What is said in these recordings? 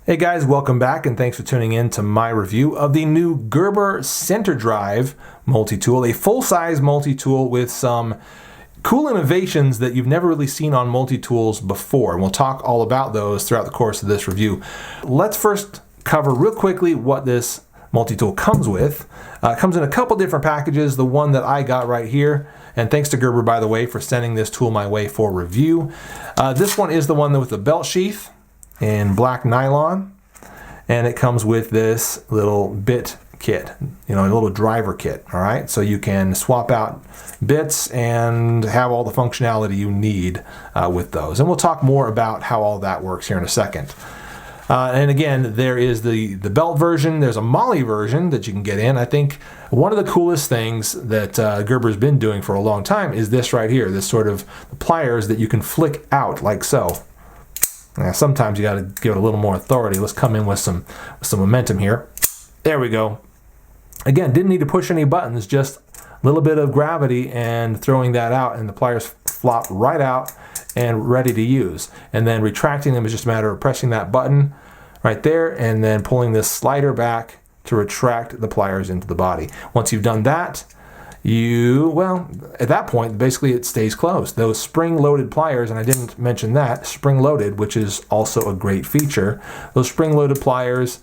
Hey guys, welcome back and thanks for tuning in to my review of the new Gerber Center Drive multi-tool, a full-size multi-tool with some cool innovations that you've never really seen on multi-tools before. And we'll talk all about those throughout the course of this review. Let's first cover real quickly what this multi-tool comes with. It comes in a couple different packages. The one that I got right here, and thanks to Gerber, by the way, for sending this tool my way for review. This one is the one with the belt sheath in black nylon, and it comes with this little bit kit, a little driver kit. All right, so you can swap out bits and have all the functionality you need with those, and we'll talk more about how all that works here in a second. And again, there is the belt version. There's a Molly version that you can get in. I think one of the coolest things that Gerber's been doing for a long time is this right here, this sort of pliers that you can flick out like so. Now, sometimes you got to give it a little more authority. Let's come in with some momentum here. There we go. Again, didn't need to push any buttons, just a little bit of gravity and throwing that out, and the pliers flop right out and ready to use. And then retracting them is just a matter of pressing that button right there and then pulling this slider back to retract the pliers into the body. Once you've done that, at that point, basically it stays closed. Those spring-loaded pliers, and I didn't mention that, spring-loaded, which is also a great feature. Those spring-loaded pliers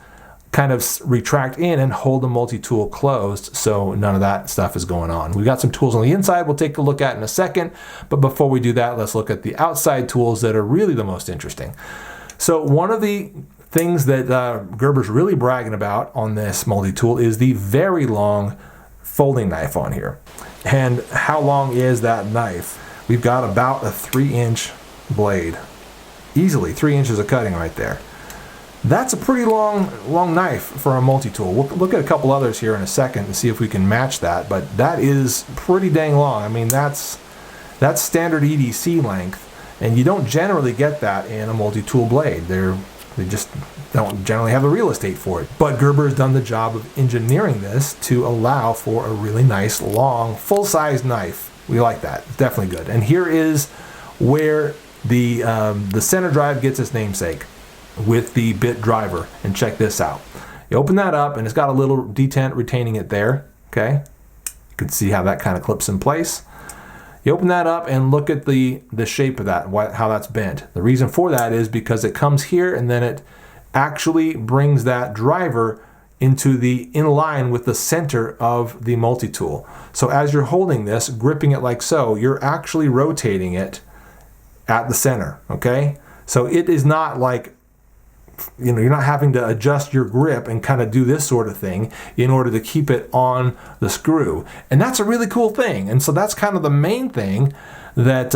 kind of retract in and hold the multi-tool closed, so none of that stuff is going on. We've got some tools on the inside we'll take a look at in a second, but before we do that, let's look at the outside tools that are really the most interesting. So one of the things that Gerber's really bragging about on this multi-tool is the very long folding knife on here. And how long is that knife? We've got about a 3-inch blade. Easily 3 inches of cutting right there. That's a pretty long knife for a multi-tool. We'll look at a couple others here in a second and see if we can match that, but that is pretty dang long. I mean, that's standard EDC length, and you don't generally get that in a multi-tool blade. They just don't generally have the real estate for it. But Gerber has done the job of engineering this to allow for a really nice, long, full-size knife. We like that. It's definitely good. And here is where the center drive gets its namesake, with the bit driver. And check this out. You open that up, and it's got a little detent retaining it there. Okay, you can see how that kind of clips in place. You open that up and look at the shape of that, how that's bent. The reason for that is because it comes here and then it actually brings that driver in line with the center of the multi-tool. So as you're holding this, gripping it like so, you're actually rotating it at the center, okay? So it is not like, you're not having to adjust your grip and kind of do this sort of thing in order to keep it on the screw. And that's a really cool thing. And so that's kind of the main thing that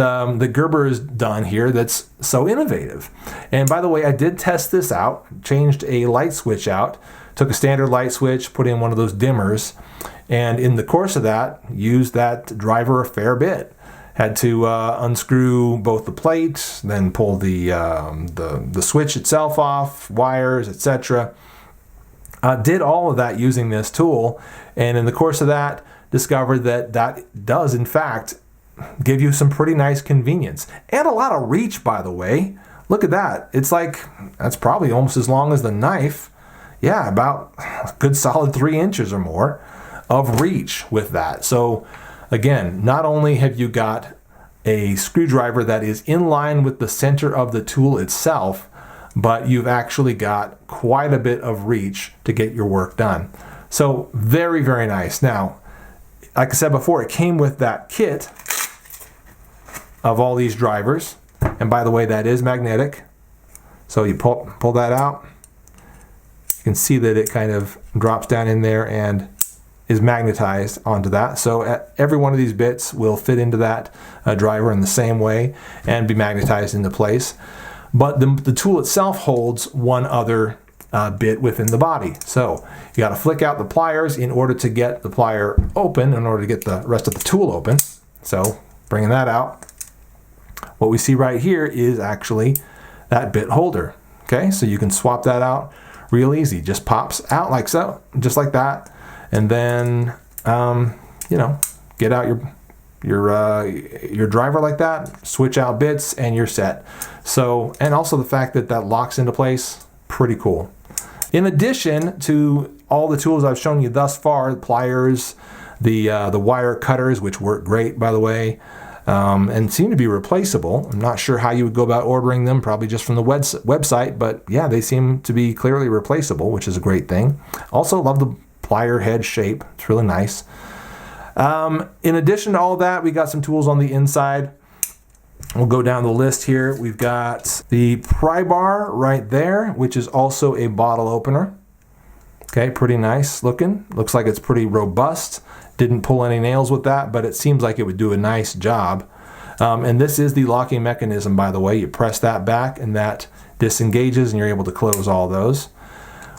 Gerber has done here that's so innovative. And by the way, I did test this out, changed a light switch out, took a standard light switch, put in one of those dimmers, and in the course of that, used that driver a fair bit. Had to unscrew both the plate, then pull the switch itself off, wires, etc. Did all of that using this tool, and in the course of that, discovered that does in fact give you some pretty nice convenience and a lot of reach. By the way, look at that. It's like that's probably almost as long as the knife. Yeah, about a good solid 3 inches or more of reach with that. So again, not only have you got a screwdriver that is in line with the center of the tool itself, but you've actually got quite a bit of reach to get your work done. So very, very nice. Now, like I said before, it came with that kit of all these drivers. And by the way, that is magnetic. So you pull that out. You can see that it kind of drops down in there and is magnetized onto that. So every one of these bits will fit into that driver in the same way and be magnetized into place. But the tool itself holds one other bit within the body. So you got to flick out the pliers in order to get the plier open, in order to get the rest of the tool open. So bringing that out, what we see right here is actually that bit holder. Okay, so you can swap that out real easy. Just pops out like so, just like that. And then, get out your driver like that, switch out bits, and you're set. So, and also the fact that that locks into place pretty cool. In addition to all the tools I've shown you thus far, the pliers, the wire cutters, which work great, by the way, and seem to be replaceable. I'm not sure how you would go about ordering them, probably just from the website, but yeah, they seem to be clearly replaceable, which is a great thing. Also love the plier head shape. It's really nice. In addition to all that, we got some tools on the inside. We'll go down the list here. We've got the pry bar right there, which is also a bottle opener. Okay, pretty nice looking. Looks like it's pretty robust. Didn't pull any nails with that, but it seems like it would do a nice job. And this is the locking mechanism, by the way. You press that back and that disengages and you're able to close all those.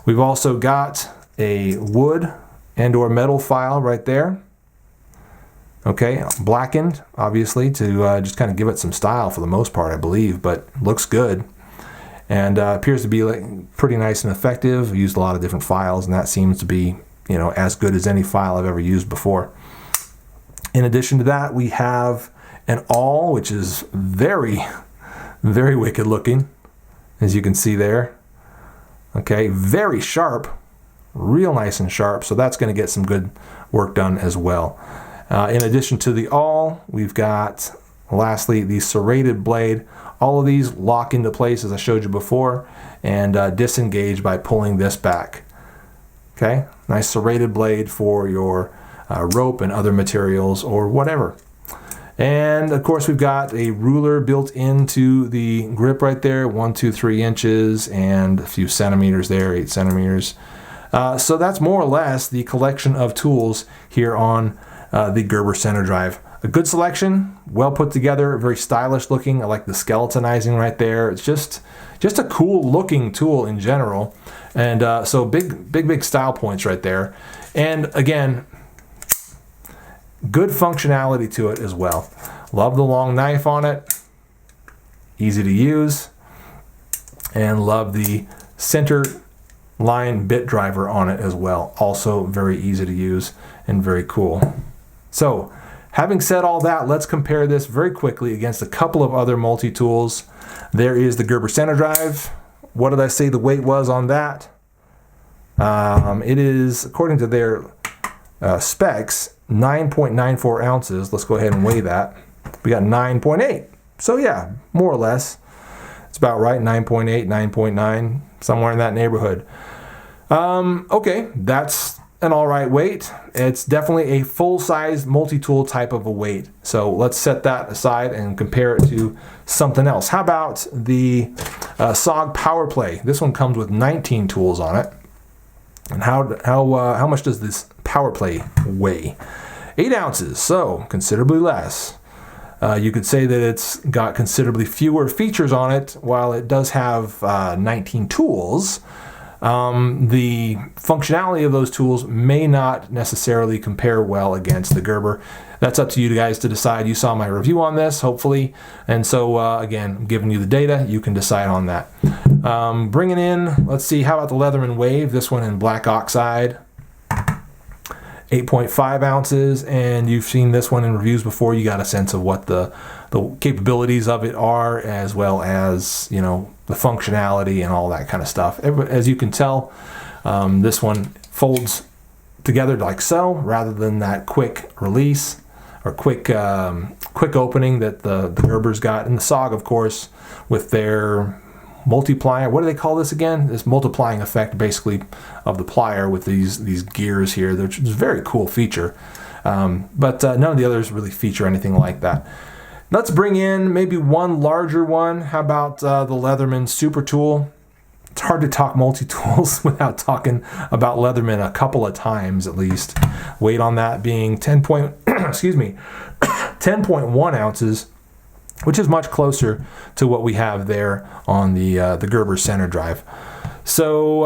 We've also got a wood and or metal file right there. Okay, blackened, obviously, to just kind of give it some style for the most part, I believe, but looks good. And appears to be pretty nice and effective. I've used a lot of different files, and that seems to be, you know, as good as any file I've ever used before. In addition to that, we have an awl, which is very, very wicked looking, as you can see there. Okay, very sharp, real nice and sharp, so that's going to get some good work done as well. In addition to the awl, we've got, lastly, the serrated blade. All of these lock into place, as I showed you before, and disengage by pulling this back. Okay, nice serrated blade for your rope and other materials or whatever. And of course, we've got a ruler built into the grip right there, 1, 2, 3 inches, and a few centimeters there, 8 centimeters. So that's more or less the collection of tools here on the Gerber center drive. A good selection, well put together, very stylish looking. I like the skeletonizing right there. It's just a cool looking tool in general. And so big style points right there. And again, good functionality to it as well. Love the long knife on it, easy to use, and love the center line bit driver on it as well. Also very easy to use and very cool. So, having said all that, let's compare this very quickly against a couple of other multi-tools. There is the Gerber center drive. What did I say the weight was on that? It is, according to their specs, 9.94 ounces. Let's go ahead and weigh that. We got 9.8. So yeah, more or less. It's about right, 9.8, 9.9, somewhere in that neighborhood. Okay, that's an all right weight. It's definitely a full-size multi-tool type of a weight. So let's set that aside and compare it to something else. How about the SOG Power Play? This one comes with 19 tools on it. And how much does this Power Play weigh? 8 ounces, so considerably less. You could say that it's got considerably fewer features on it. While it does have 19 tools, the functionality of those tools may not necessarily compare well against the Gerber. That's up to you guys to decide. You saw my review on this, hopefully. And so, again, I'm giving you the data. You can decide on that. Bringing in, let's see, how about the Leatherman Wave? This one in black oxide. 8.5 ounces, and you've seen this one in reviews before. You got a sense of what the capabilities of it are, as well as, you know, the functionality and all that kind of stuff. As you can tell, this one folds together like so, rather than that quick release or quick opening that the Gerber's got. And the SOG, of course, with their multiplier, what do they call this again? This multiplying effect, basically, of the plier with these gears here, which is a very cool feature. But none of the others really feature anything like that. Let's bring in maybe one larger one. How about the Leatherman Super Tool? It's hard to talk multi-tools without talking about Leatherman a couple of times at least. Weight on that being 10.1 ounces, which is much closer to what we have there on the Gerber center drive. So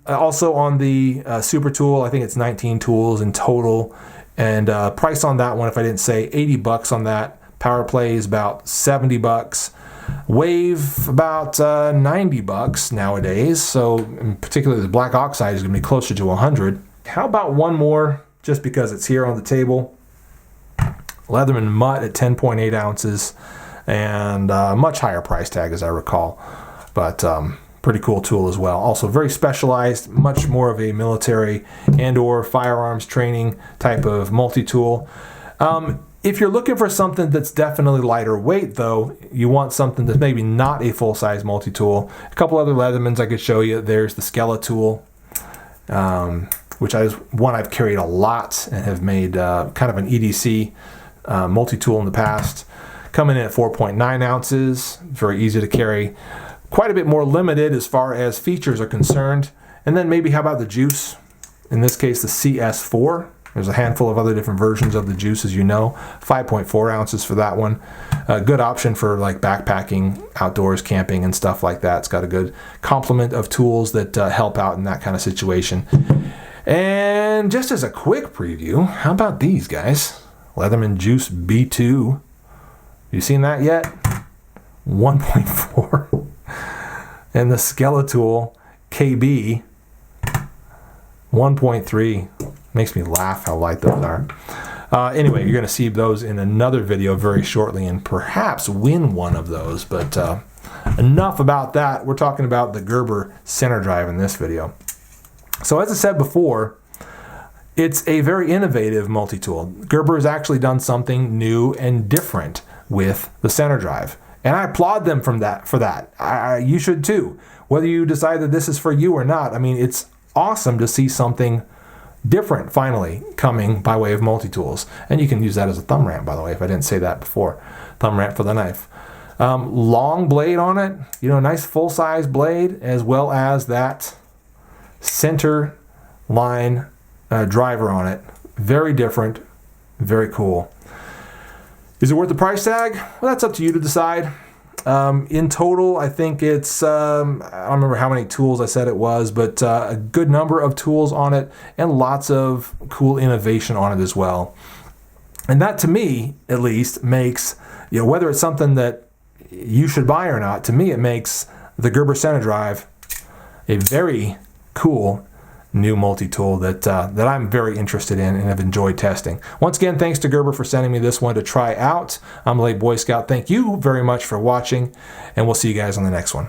also on the Super Tool, I think it's 19 tools in total, and price on that one, if I didn't say, $80 on that. Power Play is about $70. Wave about $90 nowadays. So in particular, the black oxide is going to be closer to $100. How about one more, just because it's here on the table? Leatherman Mutt at 10.8 ounces, and much higher price tag, as I recall. But Pretty cool tool as well. Also very specialized, much more of a military and or firearms training type of multi-tool. If you're looking for something that's definitely lighter weight, though, you want something that's maybe not a full-size multi-tool. A couple other Leathermans I could show you. There's the Skella tool, which is one I've carried a lot and have made kind of an EDC multi-tool in the past. Coming in at 4.9 ounces, very easy to carry. Quite a bit more limited as far as features are concerned. And then maybe how about the Juice? In this case, the CS4. There's a handful of other different versions of the Juice, as you know. 5.4 ounces for that one. A good option for like backpacking, outdoors, camping, and stuff like that. It's got a good complement of tools that help out in that kind of situation. And just as a quick preview, how about these guys? Leatherman Juice B2. You seen that yet? 1.4. And the Skella tool KB 1.3. Makes me laugh how light those are. Anyway, you're going to see those in another video very shortly and perhaps win one of those. But enough about that. We're talking about the Gerber center drive in this video. So as I said before, it's a very innovative multi-tool. Gerber has actually done something new and different with the center drive. And I applaud them for that. You should too. Whether you decide that this is for you or not, I mean, it's awesome to see something different finally coming by way of multi-tools. And you can use that as a thumb ramp, by the way, if I didn't say that before. Thumb ramp for the knife. Long blade on it, nice full-size blade, as well as that center line driver on it. Very different, very cool. Is it worth the price tag? Well, that's up to you to decide. In total, I think it's, I don't remember how many tools I said it was, but a good number of tools on it and lots of cool innovation on it as well. And that, to me, at least, makes, whether it's something that you should buy or not, to me it makes the Gerber center drive a very cool new multi-tool that I'm very interested in and have enjoyed testing. Once again, thanks to Gerber for sending me this one to try out. I'm Late Boy Scout. Thank you very much for watching, and we'll see you guys on the next one.